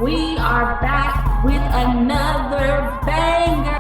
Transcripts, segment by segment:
We are back with another banger.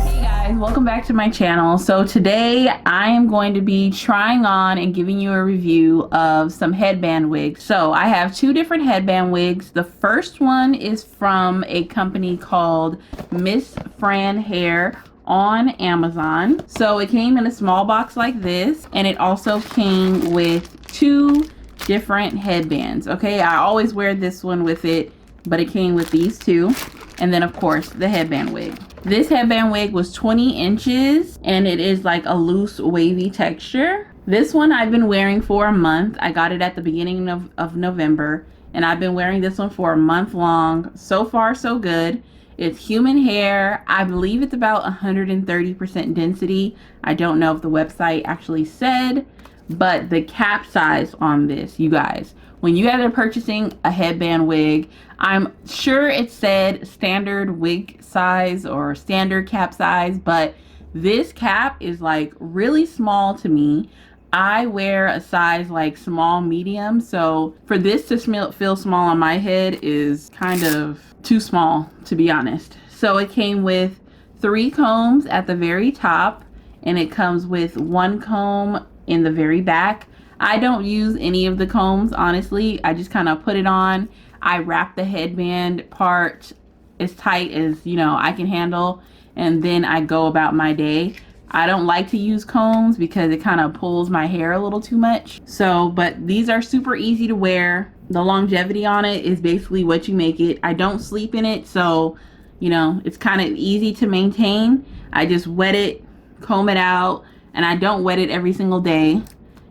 Hey guys, welcome back to my channel. So today I am going to be trying on and giving you a review of some headband wigs. So I have two different headband wigs. The first one is from a company called MsFan hair on Amazon. So it came in a small box like this, and it also came with two different headbands. Okay, I always wear this one with it, but it came with these two, and then of course the headband wig. This headband wig was 20 inches and it is like a loose wavy texture. This one I've been wearing for a month. I got it at the beginning of November, and I've been wearing this one for a month long. So far so good. It's human hair. I believe it's about 130% density. I don't know if the website actually said, but the cap size on this, you guys, when you guys are purchasing a headband wig, I'm sure it said standard wig size or standard cap size, but this cap is like really small to me. I wear a size like small medium, so for this to feel small on my head is kind of too small, to be honest. So it came with 3 combs at the very top, and it comes with 1 comb in the very back. I don't use any of the combs, honestly. I just kind of put it on. I wrap the headband part as tight as, you know, I can handle, and then I go about my day. I don't like to use combs because it kind of pulls my hair a little too much. So, but these are super easy to wear. The longevity on it is basically what you make it. I don't sleep in it, so, you know, it's kind of easy to maintain. I just wet it, comb it out, and I don't wet it every single day.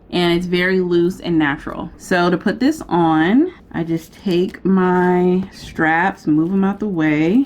And it's very loose and natural. So to put this on, I just take my straps, move them out the way,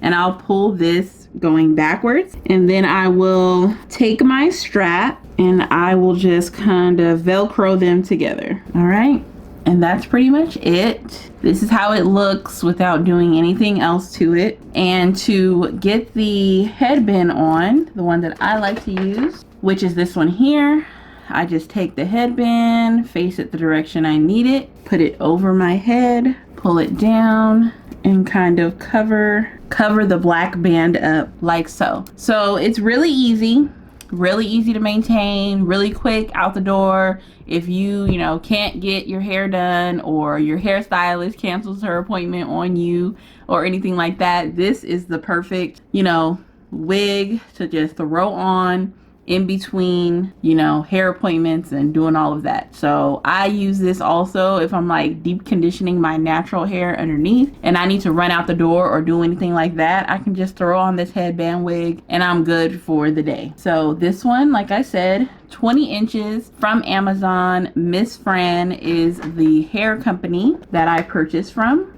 and I'll pull this going backwards, and then I will take my strap and I will just kind of velcro them together. All right, and that's pretty much it. This is how it looks without doing anything else to it. And to get the headband on, the one that I like to use, which is this one here, I just take the headband, face it the direction I need it, put it over my head, pull it down, and kind of cover the black band up like so. So it's really easy to maintain, really quick out the door. If you know, can't get your hair done, or your hairstylist cancels her appointment on you or anything like that, this is the perfect, you know, wig to just throw on in between, you know, hair appointments and doing all of that. So I use this also if I'm like deep conditioning my natural hair underneath and I need to run out the door or do anything like that. I can just throw on this headband wig and I'm good for the day. So this one, like I said, 20 inches from Amazon. MsFan is the hair company that I purchased from.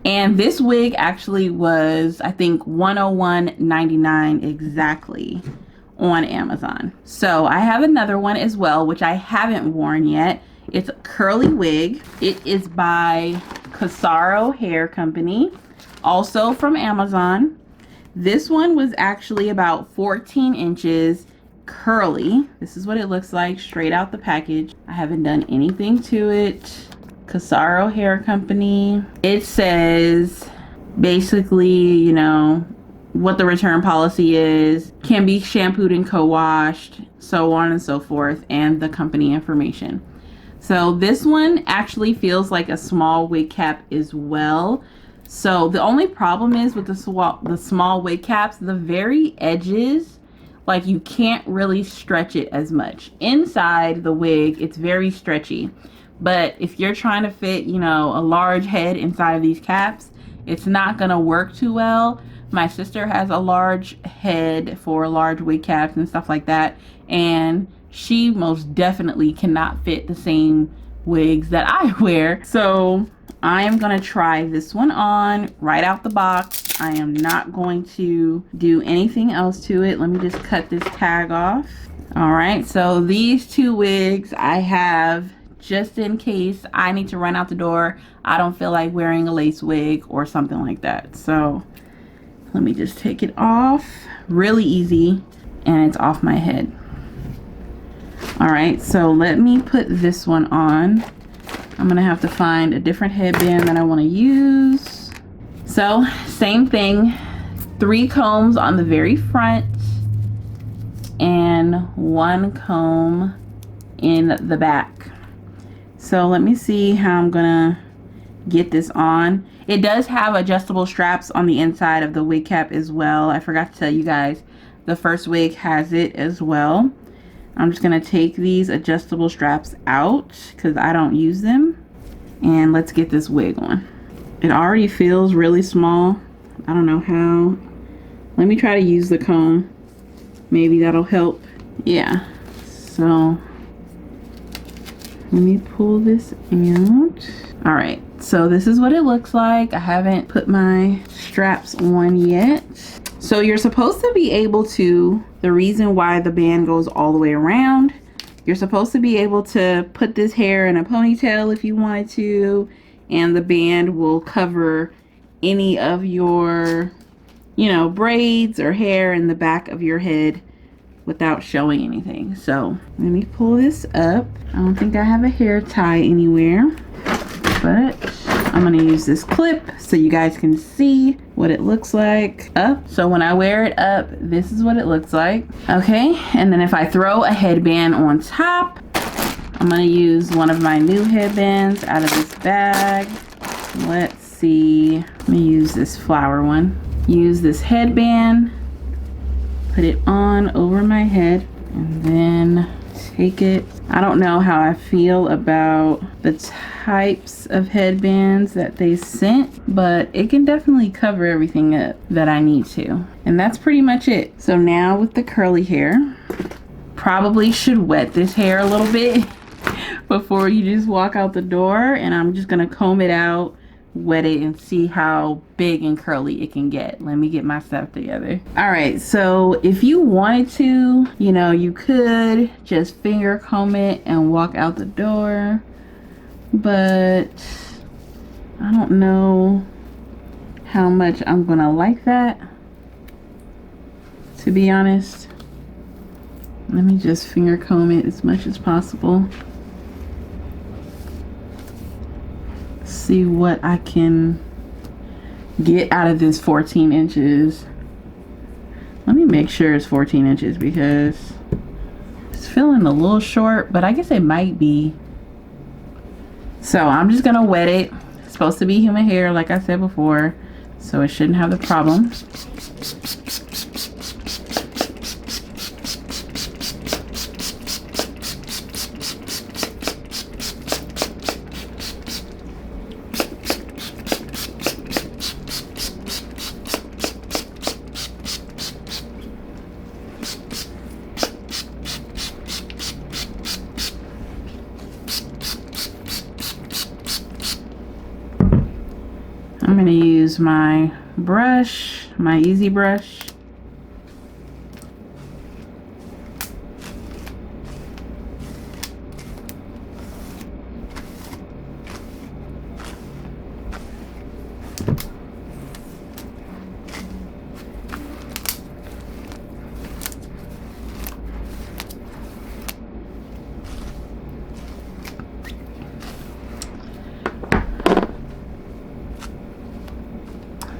And this wig actually was, I think, $101.99 exactly on Amazon. So I have another one as well, which I haven't worn yet. It's a curly wig. It is by Cossaro Hair Company, also from Amazon. This one was actually about 14 inches curly. This is what it looks like straight out the package. I haven't done anything to it. Cossaro Hair Company. It says basically, you know, what the return policy is, can be shampooed and co-washed, so on and so forth, and the company information. So this one actually feels like a small wig cap as well. So the only problem is with the small wig caps, the very edges, like you can't really stretch it as much. Inside the wig, it's very stretchy. But if you're trying to fit, you know, a large head inside of these caps, it's not gonna work too well. My sister has a large head for large wig caps and stuff like that, and she most definitely cannot fit the same wigs that I wear. So I am gonna try this one on right out the box. I am not going to do anything else to it. Let me just cut this tag off. All right, so these two wigs I have just in case I need to run out the door. I don't feel like wearing a lace wig or something like that. So let me just take it off. Really easy, and it's off my head. All right, so let me put this one on. I'm gonna have to find a different headband that I want to use. So same thing, 3 combs on the very front and 1 comb in the back. So let me see how I'm gonna get this on. It does have adjustable straps on the inside of the wig cap as well. I forgot to tell you guys, the first wig has it as well. I'm just gonna take these adjustable straps out because I don't use them. And let's get this wig on. It already feels really small. I don't know how. Let me try to use the comb. Maybe that'll help. Yeah, so let me pull this out. All right, so this is what it looks like. I haven't put my straps on yet. So you're supposed to be able to, the reason why the band goes all the way around, you're supposed to be able to put this hair in a ponytail if you wanted to, and the band will cover any of your, you know, braids or hair in the back of your head without showing anything. So let me pull this up. I don't think I have a hair tie anywhere, but I'm gonna use this clip so you guys can see what it looks like up. So when I wear it up, this is what it looks like. Okay, and then if I throw a headband on top, I'm gonna use one of my new headbands out of this bag. Let's see, let me use this flower one. Use this headband, put it on over my head, and then take it. I don't know how I feel about the types of headbands that they sent, but it can definitely cover everything up that I need to. And that's pretty much it. So now with the curly hair, probably should wet this hair a little bit before you just walk out the door, and I'm just gonna comb it out, wet it, and see how big and curly it can get. Let me get my stuff together. All right, so if you wanted to, you know, you could just finger comb it and walk out the door, but I don't know how much I'm gonna like that, to be honest. Let me just finger comb it as much as possible. See what I can get out of this 14 inches. Let me make sure it's 14 inches because it's feeling a little short, but I guess it might be. So I'm just gonna wet it. It's supposed to be human hair, like I said before, so it shouldn't have the problem. I'm going to use my brush, my easy brush.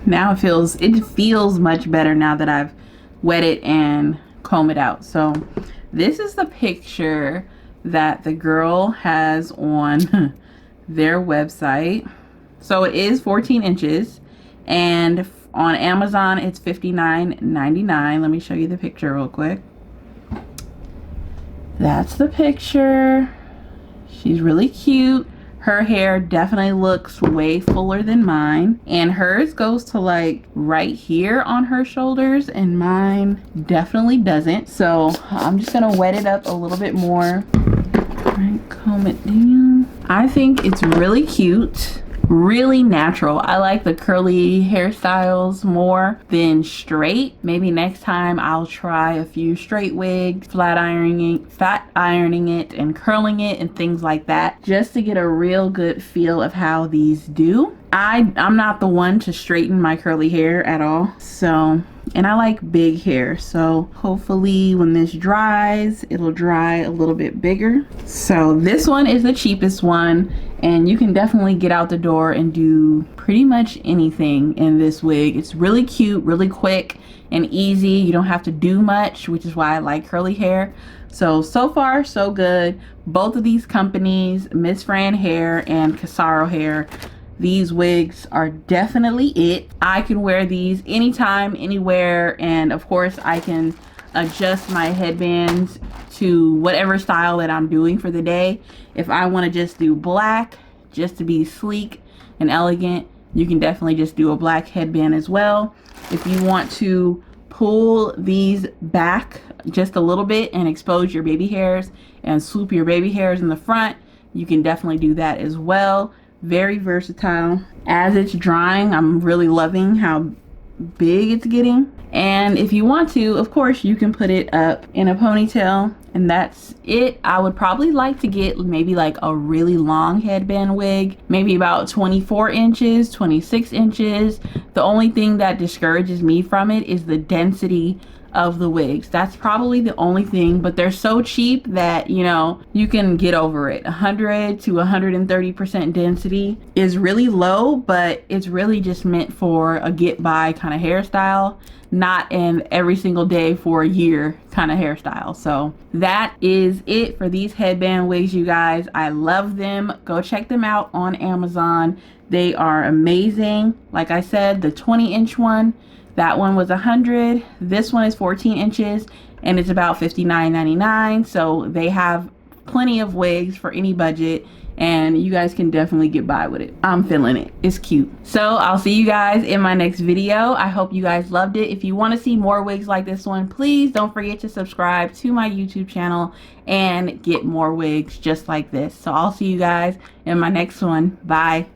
Now it feels much better now that I've wet it and combed it out. So this is the picture that the girl has on their website. So it is 14 inches, and on Amazon it's $59.99. Let me show you the picture real quick. That's the picture. She's really cute. Her hair definitely looks way fuller than mine, and hers goes to like right here on her shoulders, and mine definitely doesn't. So I'm just gonna wet it up a little bit more. All right, comb it down. I think it's really cute, really natural. I like the curly hairstyles more than straight. Maybe next time I'll try a few straight wigs, fat ironing it and curling it and things like that, just to get a real good feel of how these do. I'm not the one to straighten my curly hair at all. So, and I like big hair. So hopefully when this dries, it'll dry a little bit bigger. So this one is the cheapest one, and you can definitely get out the door and do pretty much anything in this wig. It's really cute, really quick and easy. You don't have to do much, which is why I like curly hair. So far so good. Both of these companies, MsFan hair and Cossaro hair, these wigs are definitely it. I can wear these anytime, anywhere, and of course I can adjust my headbands to whatever style that I'm doing for the day. If I want to just do black, just to be sleek and elegant, you can definitely just do a black headband as well. If you want to pull these back just a little bit and expose your baby hairs and swoop your baby hairs in the front, you can definitely do that as well. Very versatile. As it's drying, I'm really loving how big it's getting. And if you want to, of course, you can put it up in a ponytail, and that's it. I would probably like to get maybe like a really long headband wig, maybe about 24 inches, 26 inches. The only thing that discourages me from it is the density of the wigs. That's probably the only thing, but they're so cheap that, you know, you can get over it. 100 to 130% density is really low, but it's really just meant for a get by kind of hairstyle, not an every single day for a year kind of hairstyle. So that is it for these headband wigs, you guys. I love them. Go check them out on Amazon. They are amazing. Like I said, the 20-inch one, that one was 100. This one is 14 inches and it's about $59.99. So they have plenty of wigs for any budget, and you guys can definitely get by with it. I'm feeling it. It's cute. So I'll see you guys in my next video. I hope you guys loved it. If you want to see more wigs like this one, please don't forget to subscribe to my YouTube channel and get more wigs just like this. So I'll see you guys in my next one. Bye.